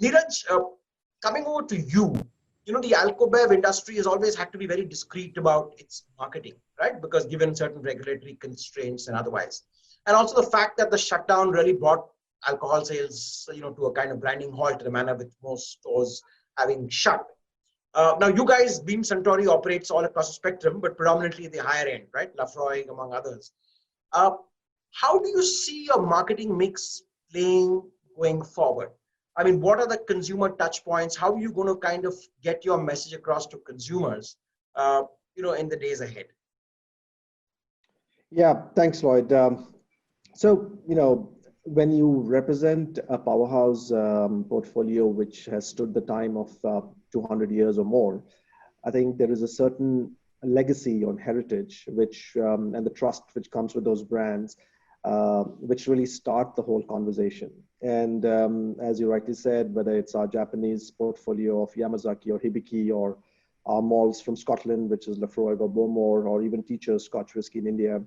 Neeraj, coming over to you, the alcobev industry has always had to be very discreet about its marketing, right? Because given certain regulatory constraints and otherwise. And also the fact that the shutdown really brought alcohol sales, to a kind of grinding halt in a manner with most stores having shut. Now, you guys, Beam Suntory operates all across the spectrum, but predominantly the higher end, right? Lafroig, among others. Uh, how do you see your marketing mix playing going forward? I mean, what are the consumer touch points? How are you going to kind of get your message across to consumers, in the days ahead? Yeah, thanks, Lloyd. When you represent a powerhouse portfolio which has stood the time of 200 years or more, I think there is a certain legacy on heritage, which and the trust which comes with those brands, which really start the whole conversation. And as you rightly said, whether it's our Japanese portfolio of Yamazaki or Hibiki, or our malls from Scotland, which is Lafroig or Bowmore, or even Teacher's Scotch Whisky in India,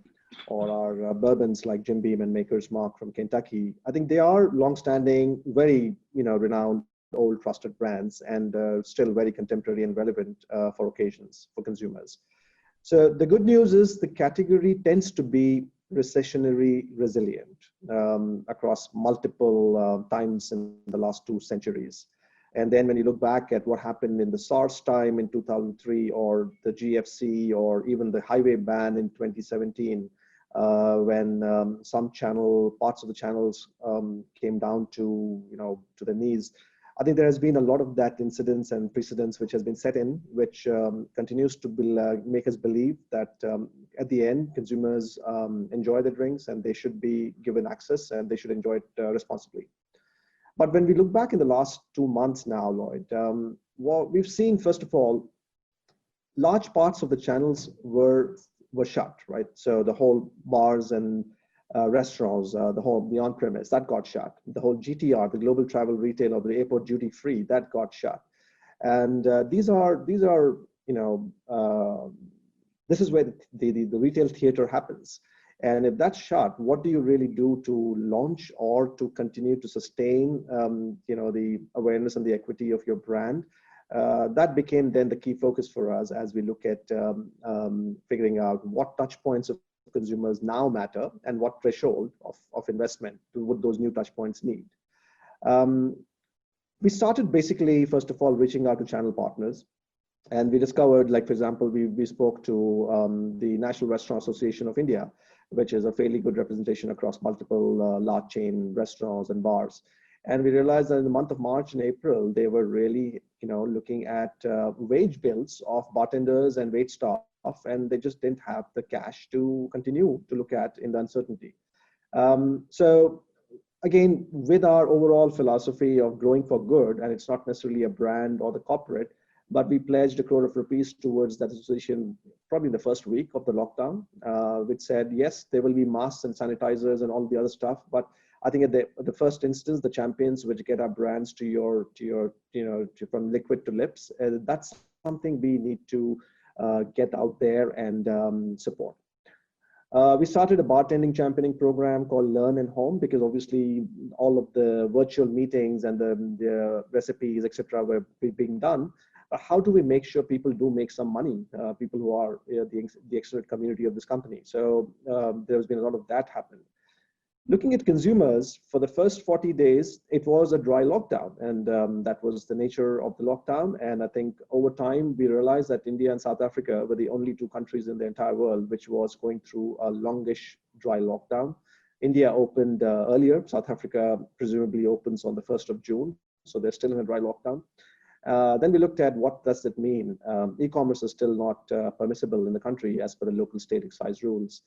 or our bourbons like Jim Beam and Maker's Mark from Kentucky, I think they are long-standing, very renowned, old, trusted brands, and still very contemporary and relevant for occasions for consumers. So the good news is the category tends to be recessionary resilient across multiple times in the last 2 centuries. And then when you look back at what happened in the SARS time in 2003, or the GFC, or even the highway ban in 2017, when some parts of the channels came down to the knees, I think there has been a lot of that incidents and precedents which has been set in, which continues to make us believe that at the end, consumers enjoy the drinks and they should be given access and they should enjoy it responsibly. But when we look back in the last 2 months now, Lloyd, what we've seen, first of all, large parts of the channels were shut, right? So the whole bars and restaurants, the on-premise, that got shut. The whole GTR, the global travel retail, or the airport duty free, that got shut. And these are this is where the retail theater happens. And if that's shut, what do you really do to launch or to continue to sustain, the awareness and the equity of your brand? That became then the key focus for us as we look at figuring out what touch points of consumers now matter and what threshold of investment would those new touch points need. We started basically, first of all, reaching out to channel partners. And we discovered, like, for example, we spoke to the National Restaurant Association of India, which is a fairly good representation across multiple large chain restaurants and bars. And we realized that in the month of March and April, they were really, looking at wage bills of bartenders and wait staff, and they just didn't have the cash to continue to look at in the uncertainty. So again, with our overall philosophy of growing for good, and it's not necessarily a brand or the corporate, but we pledged 1 crore of rupees towards that association probably the first week of the lockdown, which said, yes, there will be masks and sanitizers and all the other stuff. But I think at the first instance, the champions which get our brands to from liquid to lips, that's something we need to get out there and support. We started a bartending championing program called Learn and Home, because obviously all of the virtual meetings and the recipes, etc., were being done. But how do we make sure people do make some money, people who are the extended community of this company? So there's been a lot of that happen. Looking at consumers, for the first 40 days, it was a dry lockdown, and that was the nature of the lockdown. And I think over time, we realized that India and South Africa were the only 2 countries in the entire world which was going through a longish dry lockdown. India opened earlier. South Africa presumably opens on the 1st of June. So they're still in a dry lockdown. Then we looked at what does it mean. E-commerce is still not permissible in the country as per the local state excise rules.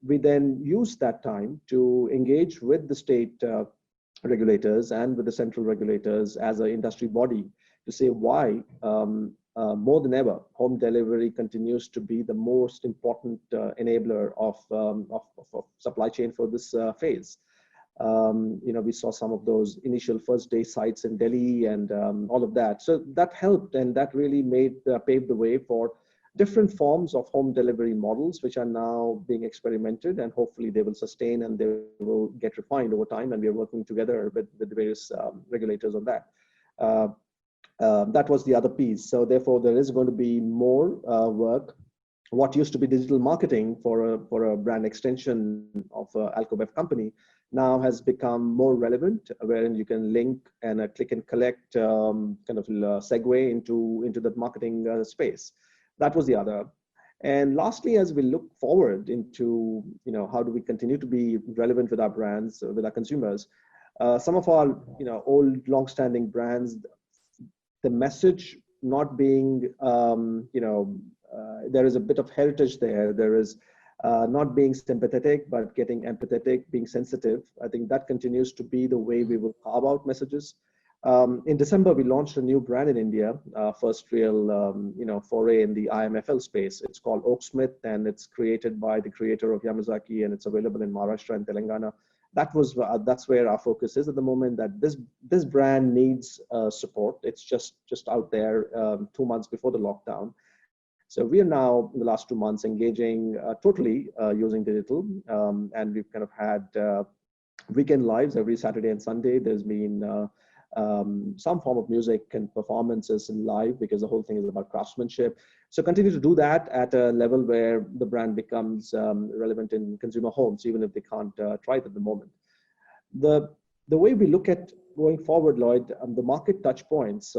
We then used that time to engage with the state regulators and with the central regulators as an industry body to say why, more than ever, home delivery continues to be the most important enabler of supply chain for this phase. We saw some of those initial first day sites in Delhi and all of that. So that helped, and that really paved the way for different forms of home delivery models, which are now being experimented, and hopefully they will sustain and they will get refined over time. And we are working together with the various regulators on that. That was the other piece. So therefore, there is going to be more work. What used to be digital marketing for a brand extension of Alcobev company now has become more relevant, wherein you can link and click and collect kind of segue into that marketing space. That was the other. And lastly, as we look forward into, how do we continue to be relevant with our brands, with our consumers, some of our, old long-standing brands, the message not being, there is a bit of heritage there. There is not being sympathetic, but getting empathetic, being sensitive. I think that continues to be the way we will carve out messages. In December, we launched a new brand in India, first real, foray in the IMFL space. It's called Oaksmith, and it's created by the creator of Yamazaki, and it's available in Maharashtra and Telangana. That's where our focus is at the moment. That this brand needs support. It's just out there 2 months before the lockdown. So we are now in the last 2 months engaging totally using digital, and we've kind of had weekend lives every Saturday and Sunday. There's been some form of music and performances in live, because the whole thing is about craftsmanship. So continue to do that at a level where the brand becomes relevant in consumer homes, even if they can't try it at the moment. The way we look at going forward, Lloyd, the market touch points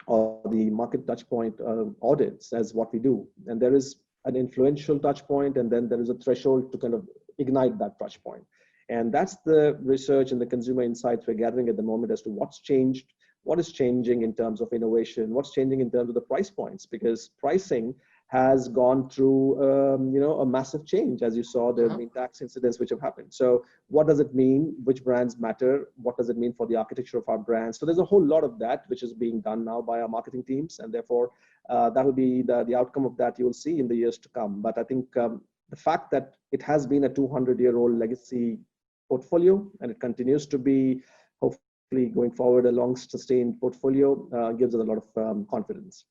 or the market touch point audits as what we do. And there is an influential touch point, and then there is a threshold to kind of ignite that touch point. And that's the research and the consumer insights we're gathering at the moment as to what's changed, what is changing in terms of innovation, what's changing in terms of the price points, because pricing has gone through, a massive change. As you saw, there have been tax incidents which have happened. So what does it mean? Which brands matter? What does it mean for the architecture of our brands? So there's a whole lot of that which is being done now by our marketing teams. And therefore, that will be the outcome of that you will see in the years to come. But I think the fact that it has been a 200-year-old legacy portfolio, and it continues to be, hopefully going forward, a long sustained portfolio, gives us a lot of confidence.